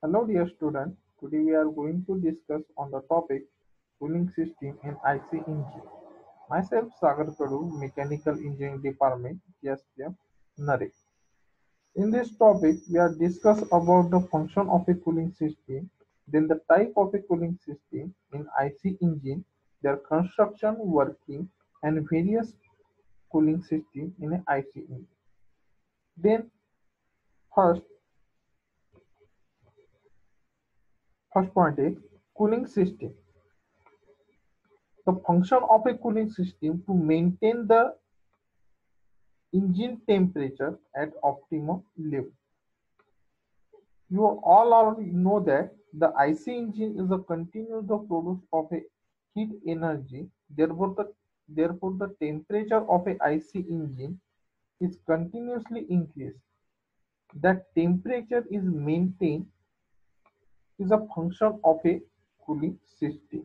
Hello dear student, today we are going to discuss on the topic cooling system in IC engine. Myself Sagar Kadu, Mechanical Engineering Department, GSPM, Nare. In this topic, we are discuss about the function of a cooling system, then the type of a cooling system in IC engine, their construction, working, and various cooling system in an IC engine. Then first, first point is cooling system. The function of a cooling system to maintain the engine temperature at optimum level. You all already know that the IC engine is a continuous produce of a heat energy. Therefore, the temperature of a IC engine is continuously increased. That temperature is maintained is a function of a cooling system.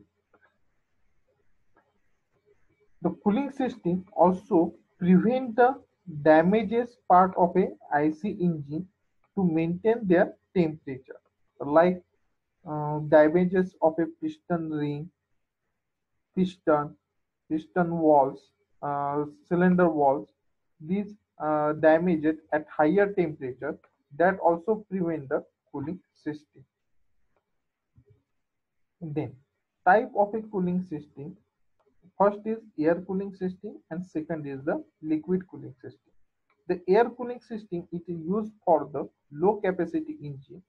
The cooling system also prevent the damages part of a IC engine to maintain their temperature, like damages of a piston ring, piston, piston walls, cylinder walls. These damages at higher temperature that also prevent the cooling system. Then type of a cooling system. First is air cooling system and second is the liquid cooling system. The air cooling system it is used for the low capacity engine.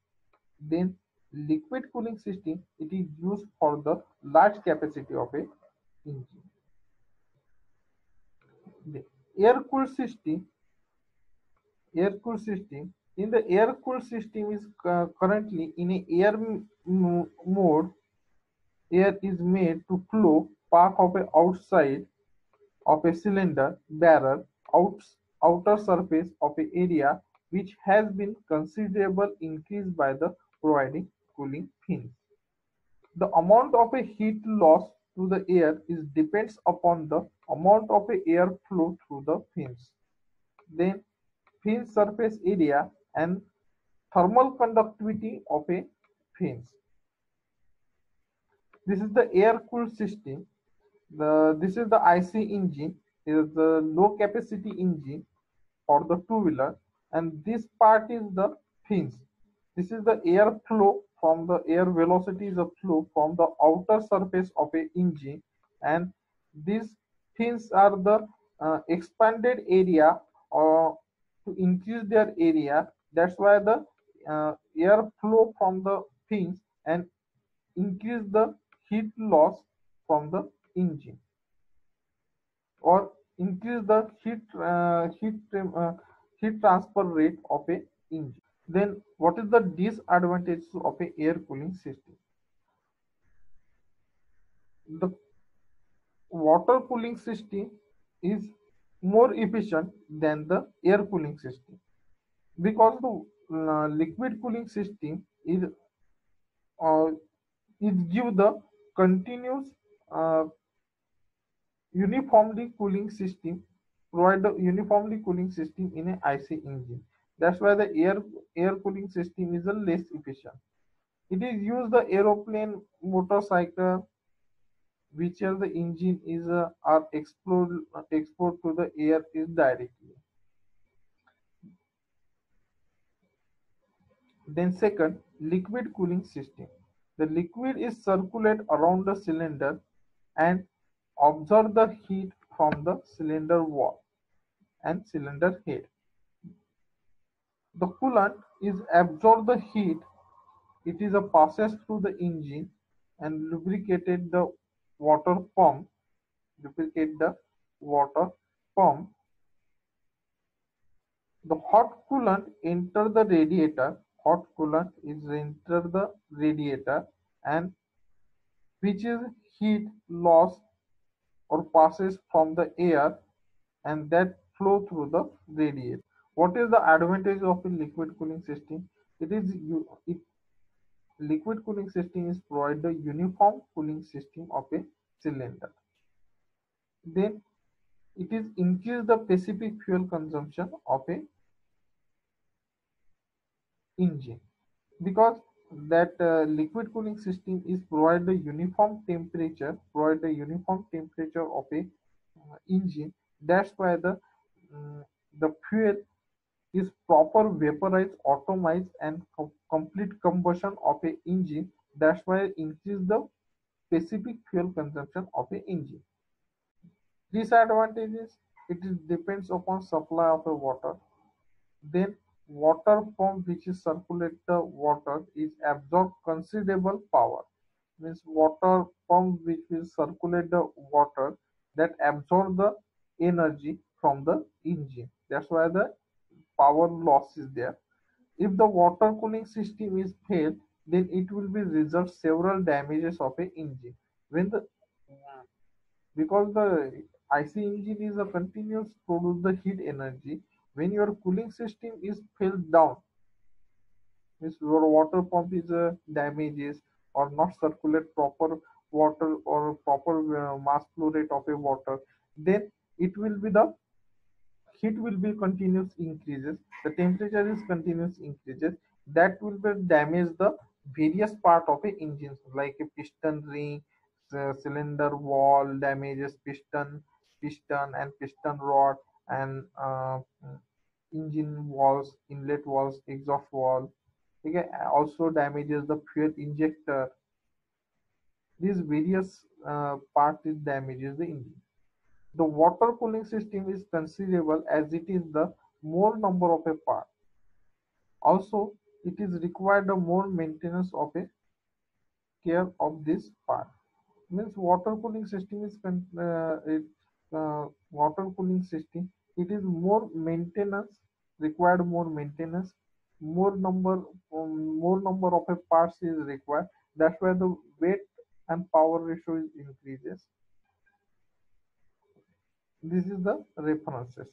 Then liquid cooling system it is used for the large capacity of a engine. The air cooled system, air cooled system. In the air cooled system is currently in a air mode. Air is made to flow part of a outside of a cylinder barrel outer surface of a area which has been considerable increased by the providing cooling fins. The amount of a heat loss to the air is depends upon the amount of a air flow through the fins. Then fin surface area and thermal conductivity of a fins. This is the air cooled system. This is the IC engine. Is the low capacity engine for the two-wheeler, and this part is the fins. This is the air flow from the air velocity is a flow from the outer surface of a engine, and these fins are the expanded area or to increase their area. That's why the air flow from the fins and increase the heat loss from the engine or increase the heat transfer rate of a engine. Then what is the disadvantage of a air cooling system? The water cooling system is more efficient than the air cooling system because the liquid cooling system uh, it give the continuous uh, uniformly cooling system provide the uniformly cooling system in an IC engine. That's why the air cooling system is a less efficient. It is used the aeroplane, motorcycle, whichever the engine is are export to the air is directly. Then second, liquid cooling system. The liquid is circulate around the cylinder and absorb the heat from the cylinder wall and cylinder head. The coolant is absorb the heat. It is a passes through the engine and lubricated the water pump. Lubricate the water pump. The hot coolant enter the radiator. Hot coolant is enter the radiator and which is heat loss or passes from the air and that flow through the radiator. What is the advantage of a liquid cooling system? It liquid cooling system is provide the uniform cooling system of a cylinder. Then it is increase the specific fuel consumption of a engine because that liquid cooling system is provide the uniform temperature of a engine. That's why the fuel is proper vaporized, automized, and complete combustion of a engine. That's why increase the specific fuel consumption of a engine. Disadvantages: it is depends upon supply of a water. Then water pump which is circulate the water is absorb considerable power. Means water pump which will circulate the water that absorb the energy from the engine. That's why the power loss is there. If the water cooling system is failed, then it will be result several damages of a engine. When the because the IC engine is a continuous produce the heat energy. When your cooling system is filled down, means your water pump is damages or not circulate proper water or proper mass flow rate of a water, then it will be the heat will be continuous increases, the temperature is continuous increases, that will be damage the various part of a engine like a piston ring, cylinder wall damages, piston and piston rod, and engine walls, inlet walls, exhaust wall. Okay, also damages the fuel injector. These various parts is damages the engine. The water cooling system is considerable as it is the more number of a part. Also, it is required a more maintenance of a care of this part. Means water cooling system is water cooling system. It is more maintenance required, more maintenance, more number of a parts is required. That's why the weight and power ratio is increases. This is the references.